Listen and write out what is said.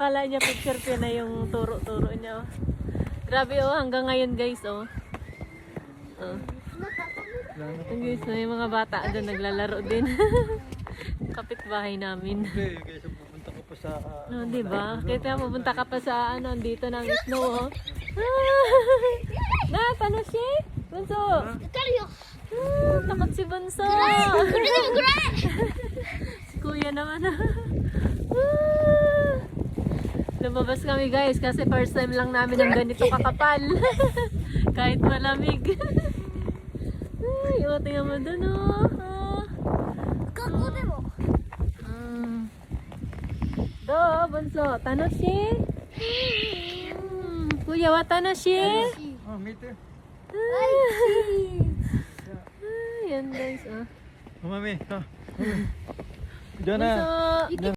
akala niya picture ko na yung turo-turo niya. Oh. Grabe oh, hanggang ngayon guys oh. Oh. Guys, may mga bata doon naglalaro din. Kapitbahay namin. Okay, guys, pupunta ko pa sa... No, di ba? Kaya pupunta ka pa sa ano, dito ng snow oh. Na, paano siya? Bunso! Takot si Bunso! Si Kuya naman lumabas kami guys kasi first time lang namin ng ganito kakapal. Kahit malamig. Ay, tingnan mo dun oh. Do, Bunso, tanoshi? Kuya wa tanoshi? Oh, meet you. Yan guys oh. Mami, ha. Diyan na. Bunso!